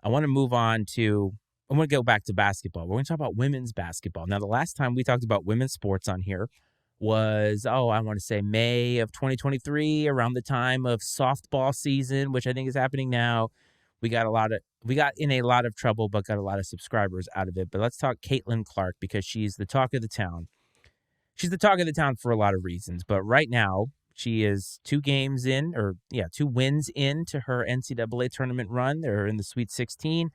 I want to move on to, I want to go back to basketball. We're going to talk about women's basketball. Now, the last time we talked about women's sports on here was, I want to say May of 2023, around the time of softball season, which I think is happening now. We got in a lot of trouble, but got a lot of subscribers out of it. But let's talk Caitlin Clark, because she's the talk of the town. She's the talk of the town for a lot of reasons, but right now she is 2 wins into her NCAA tournament run. They're in the Sweet 16.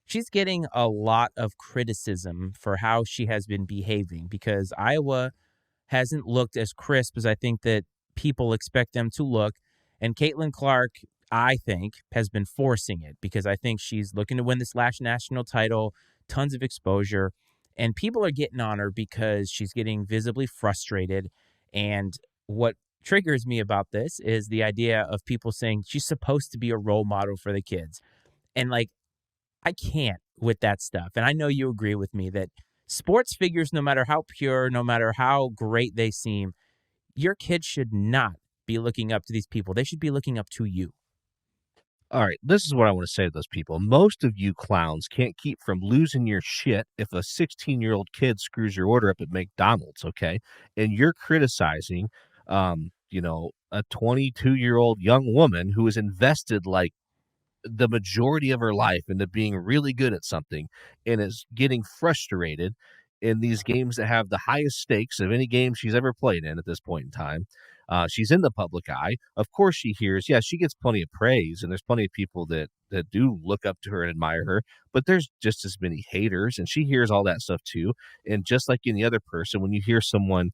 She's getting a lot of criticism for how she has been behaving because Iowa hasn't looked as crisp as I think that people expect them to look. And Caitlin Clark, I think, has been forcing it because I think she's looking to win this last national title, tons of exposure. And people are getting on her because she's getting visibly frustrated. And what triggers me about this is the idea of people saying she's supposed to be a role model for the kids. And like, I can't with that stuff. And I know you agree with me that sports figures, no matter how pure, no matter how great they seem, your kids should not be looking up to these people. They should be looking up to you. All right, this is what I want to say to those people. Most of you clowns can't keep from losing your shit if a 16-year-old kid screws your order up at McDonald's, okay? And you're criticizing, a 22-year-old young woman who is invested like the majority of her life into being really good at something and is getting frustrated in these games that have the highest stakes of any game she's ever played in at this point in time. She's in the public eye. Of course, she hears, she gets plenty of praise, and there's plenty of people that do look up to her and admire her, but there's just as many haters, and she hears all that stuff too. And just like any other person, when you hear someone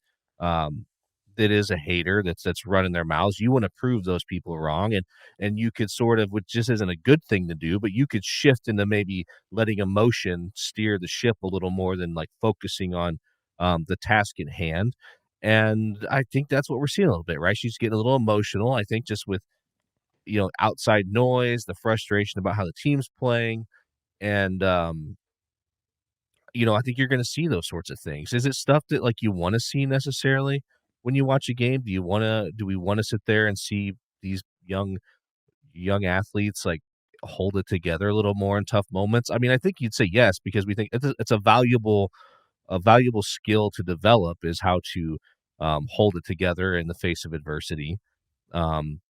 that is a hater that's running their mouths, you want to prove those people wrong, and you could sort of, which just isn't a good thing to do, but you could shift into maybe letting emotion steer the ship a little more than like focusing on the task at hand. And I think that's what we're seeing a little bit, right? She's getting a little emotional, I think, just with, outside noise, the frustration about how the team's playing. And, I think you're going to see those sorts of things. Is it stuff that like you want to see necessarily when you watch a game? Do we want to sit there and see these young athletes like hold it together a little more in tough moments? I mean, I think you'd say yes, because we think it's a valuable skill to develop, is how to hold it together in the face of adversity, and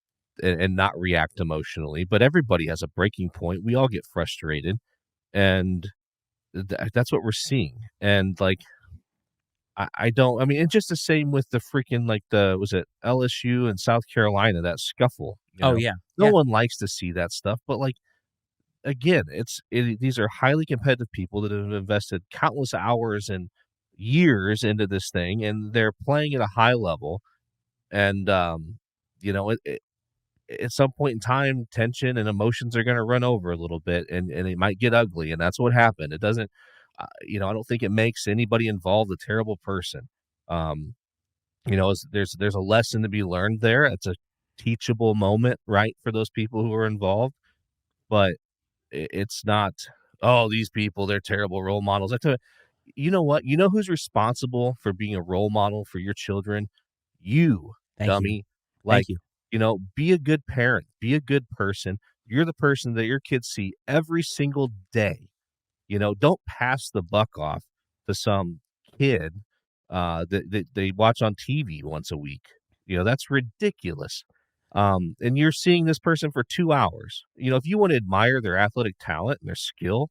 not react emotionally. But everybody has a breaking point. We all get frustrated, and that's what we're seeing. And like, I mean, it's just the same with the freaking, like, was it LSU and South Carolina, that scuffle? Oh, yeah. No one likes to see that stuff, but like, again, these are highly competitive people that have invested countless hours and years into this thing, and they're playing at a high level. And, at some point in time, tension and emotions are going to run over a little bit, and it might get ugly. And that's what happened. It doesn't, I don't think it makes anybody involved a terrible person. There's a lesson to be learned there. It's a teachable moment, right, for those people who are involved. But it's not, oh, these people, they're terrible role models. I tell you, you know what? You know who's responsible for being a role model for your children? You, Thank dummy. you. Like, Thank you. be a good parent. Be a good person. You're the person that your kids see every single day. Don't pass the buck off to some kid that they watch on TV once a week. That's ridiculous. And you're seeing this person for 2 hours. If you want to admire their athletic talent and their skill,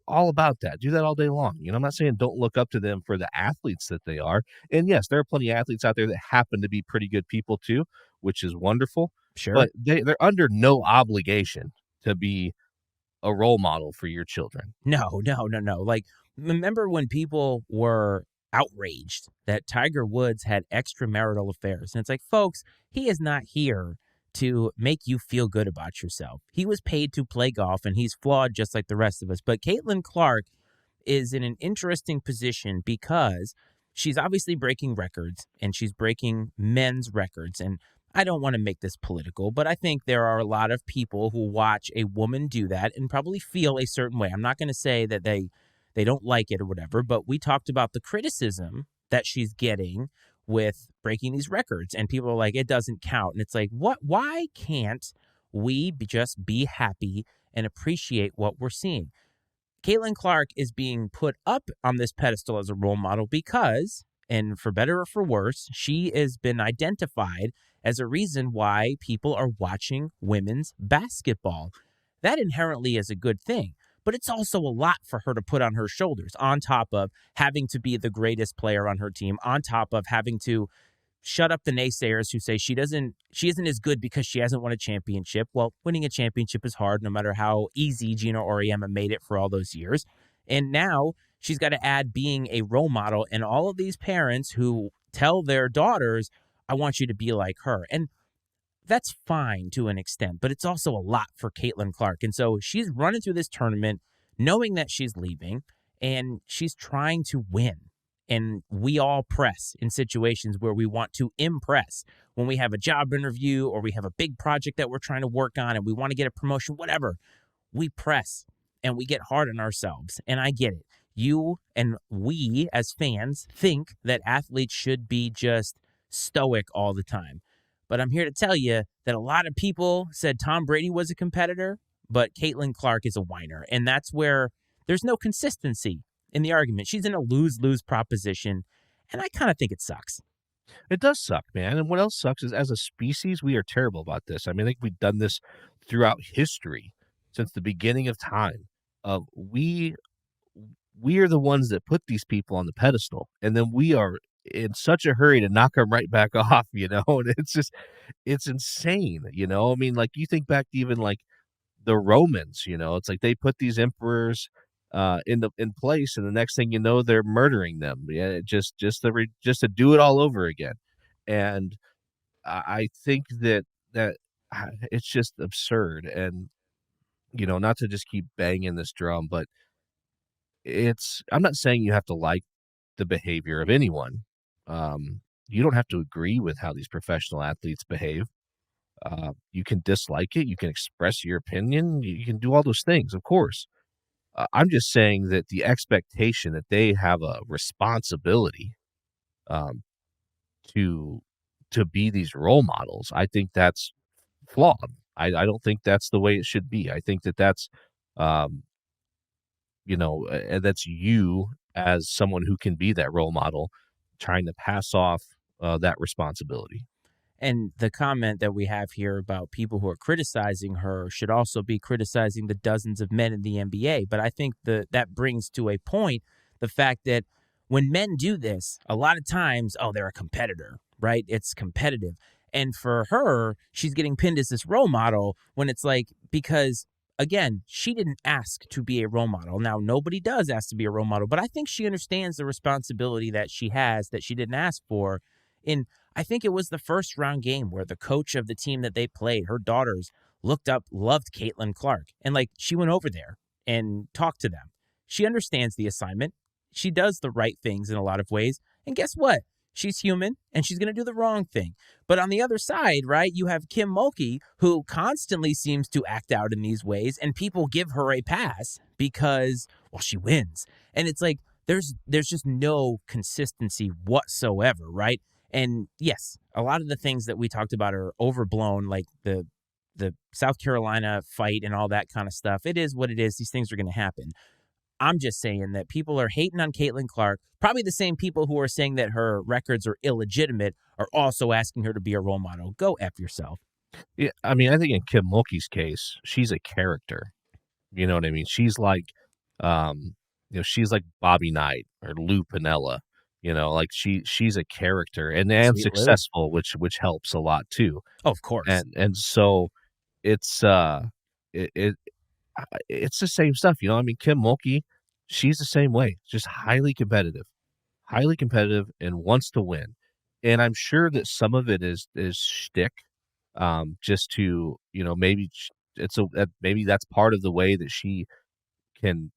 all about that. Do that all day long. I'm not saying don't look up to them for the athletes that they are. And yes, there are plenty of athletes out there that happen to be pretty good people too, which is wonderful. Sure. But they're under no obligation to be a role model for your children. No. Like, remember when people were outraged that Tiger Woods had extramarital affairs? And it's like, folks, he is not here to make you feel good about yourself. He was paid to play golf, and he's flawed just like the rest of us. But Caitlin Clark is in an interesting position because she's obviously breaking records, and she's breaking men's records. And I don't want to make this political, but I think there are a lot of people who watch a woman do that and probably feel a certain way. I'm not going to say that they don't like it or whatever, but we talked about the criticism that she's getting with breaking these records, and people are like, it doesn't count. And it's like, why can't we just be happy and appreciate what we're seeing. Caitlin Clark is being put up on this pedestal as a role model because, and for better or for worse, she has been identified as a reason why people are watching women's basketball. That inherently is a good thing, but it's also a lot for her to put on her shoulders, on top of having to be the greatest player on her team, on top of having to shut up the naysayers who say she isn't as good because she hasn't won a championship. Well, winning a championship is hard no matter how easy Gina Auriemma made it for all those years. And now she's got to add being a role model, and all of these parents who tell their daughters, I want you to be like her. And that's fine to an extent, but it's also a lot for Caitlin Clark. And so she's running through this tournament knowing that she's leaving, and she's trying to win. And we all press in situations where we want to impress. When we have a job interview or we have a big project that we're trying to work on and we want to get a promotion, whatever, we press and we get hard on ourselves. And I get it. You and we as fans think that athletes should be just stoic all the time. But I'm here to tell you that a lot of people said Tom Brady was a competitor, but Caitlin Clark is a whiner. And that's where there's no consistency in the argument. She's in a lose-lose proposition, and I kind of think it sucks. It does suck, man. And what else sucks is as a species, we are terrible about this. I mean, I think we've done this throughout history since the beginning of time. We are the ones that put these people on the pedestal, and then we are in such a hurry to knock them right back off, and it's insane, I mean, like, you think back to even, like, the Romans, it's like they put these emperors, in place, and the next thing you know, they're murdering them, yeah, just to do it all over again, and I think that it's just absurd, and, not to just keep banging this drum, but I'm not saying you have to like the behavior of anyone. You don't have to agree with how these professional athletes behave. You can dislike it. You can express your opinion. You can do all those things, of course. I'm just saying that the expectation that they have a responsibility um, to be these role models, I think that's flawed. I don't think that's the way it should be. I think that's um, that's you as someone who can be that role model, trying to pass off that responsibility. And the comment that we have here about people who are criticizing her should also be criticizing the dozens of men in the NBA. But I think that brings to a point the fact that when men do this, a lot of times, oh, they're a competitor, right? It's competitive. And for her, she's getting pinned as this role model when it's like, because again, she didn't ask to be a role model. Now, nobody does ask to be a role model, but I think she understands the responsibility that she has that she didn't ask for. In I think it was the first round game where the coach of the team that they played, her daughters looked up, loved Caitlin Clark, and like she went over there and talked to them. She understands the assignment. She does the right things in a lot of ways. And guess what? She's human and she's going to do the wrong thing. But on the other side, right, you have Kim Mulkey, who constantly seems to act out in these ways, and people give her a pass because, well, she wins. And it's like there's just no consistency whatsoever, right? And yes, a lot of the things that we talked about are overblown, like the South Carolina fight and all that kind of stuff. It is what it is. These things are going to happen. I'm just saying that people are hating on Caitlin Clark. Probably the same people who are saying that her records are illegitimate are also asking her to be a role model. Go F yourself. Yeah, I mean, I think in Kim Mulkey's case, she's a character. You know what I mean? Um, she's like Bobby Knight or Lou Piniella. Like she's a character and Sweet Lou. successful, which helps a lot too. Oh, of course. And so it's it, it it's the same stuff. I mean, Kim Mulkey, she's the same way, just highly competitive, and wants to win. And I'm sure that some of it is shtick, just to maybe maybe that's part of the way that she can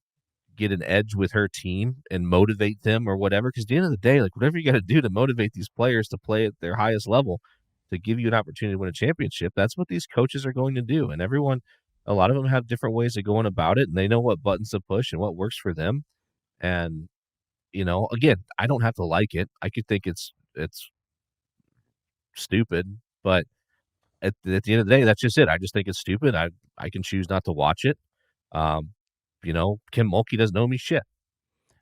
get an edge with her team and motivate them or whatever. Because at the end of the day, like whatever you got to do to motivate these players to play at their highest level, to give you an opportunity to win a championship, that's what these coaches are going to do. And a lot of them have different ways of going about it, and they know what buttons to push and what works for them. And again, I don't have to like it. I could think it's stupid, but at the end of the day, that's just it. I just think it's stupid. I can choose not to watch it. Um, Kim Mulkey doesn't know me shit.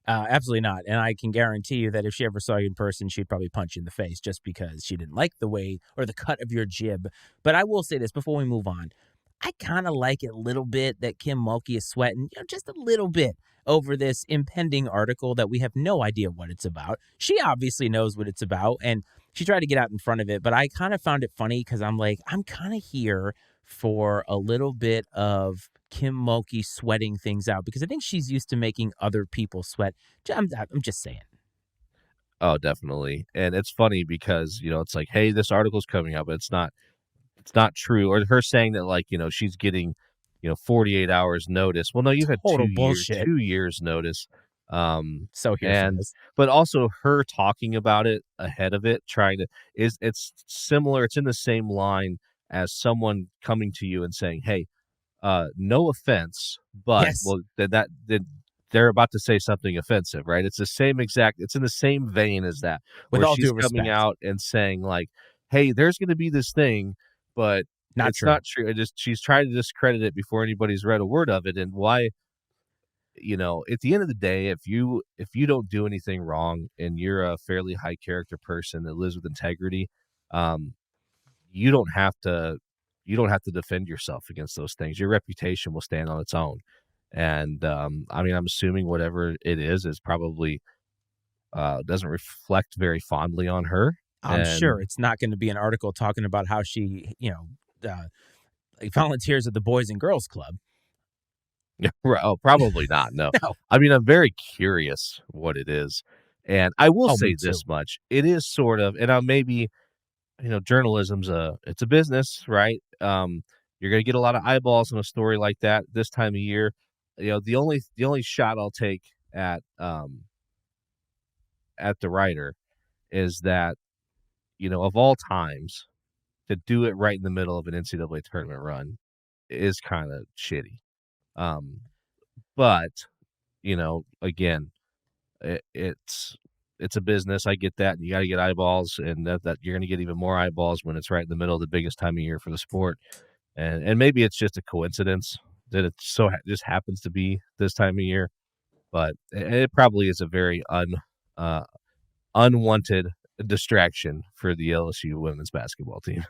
Absolutely not. And I can guarantee you that if she ever saw you in person, she'd probably punch you in the face just because she didn't like the way or the cut of your jib. But I will say this before we move on. I kind of like it a little bit that Kim Mulkey is sweating, just a little bit over this impending article that we have no idea what it's about. She obviously knows what it's about, and she tried to get out in front of it. But I kind of found it funny because I'm like, I'm kind of here for a little bit of Kim Mulkey sweating things out because I think she's used to making other people sweat. I'm just saying. Oh, definitely. And it's funny because, it's like, hey, this article's coming out, but it's not true. Or her saying that, like, she's getting, 48 hours notice. Well, no, you've had Total bullshit. 2 years notice. So here for And this. but also her talking about it ahead of it, trying to it's similar. It's in the same line as someone coming to you and saying, hey, no offense, but Yes, well, then they're about to say something offensive, right? It's in the same vein as that, with where all she's due coming respect. out and saying like, "Hey, there's going to be this thing, but Not it's true. not true." She's trying to discredit it before anybody's read a word of it. And why, at the end of the day, if you don't do anything wrong and you're a fairly high character person that lives with integrity, um, you don't have to you don't have to defend yourself against those things. Your reputation will stand on its own. And I mean, I'm assuming whatever it is probably doesn't reflect very fondly on her. I'm sure And it's not going to be an article talking about how she, like volunteers at the Boys and Girls Club. oh, probably not. No, No. I mean, I'm very curious what it is. And I will Oh, me say too. this much: it is sort of, and maybe journalism's it's a business, right? You're gonna get a lot of eyeballs on a story like that this time of year. The only shot I'll take at the writer is that, of all times to do it right in the middle of an NCAA tournament run is kind of shitty. Um, but again, it's a business. I get that, and you got to get eyeballs, and that you're going to get even more eyeballs when it's right in the middle of the biggest time of year for the sport. And maybe it's just a coincidence that it just happens to be this time of year, but it probably is a very uh, unwanted distraction for the LSU women's basketball team.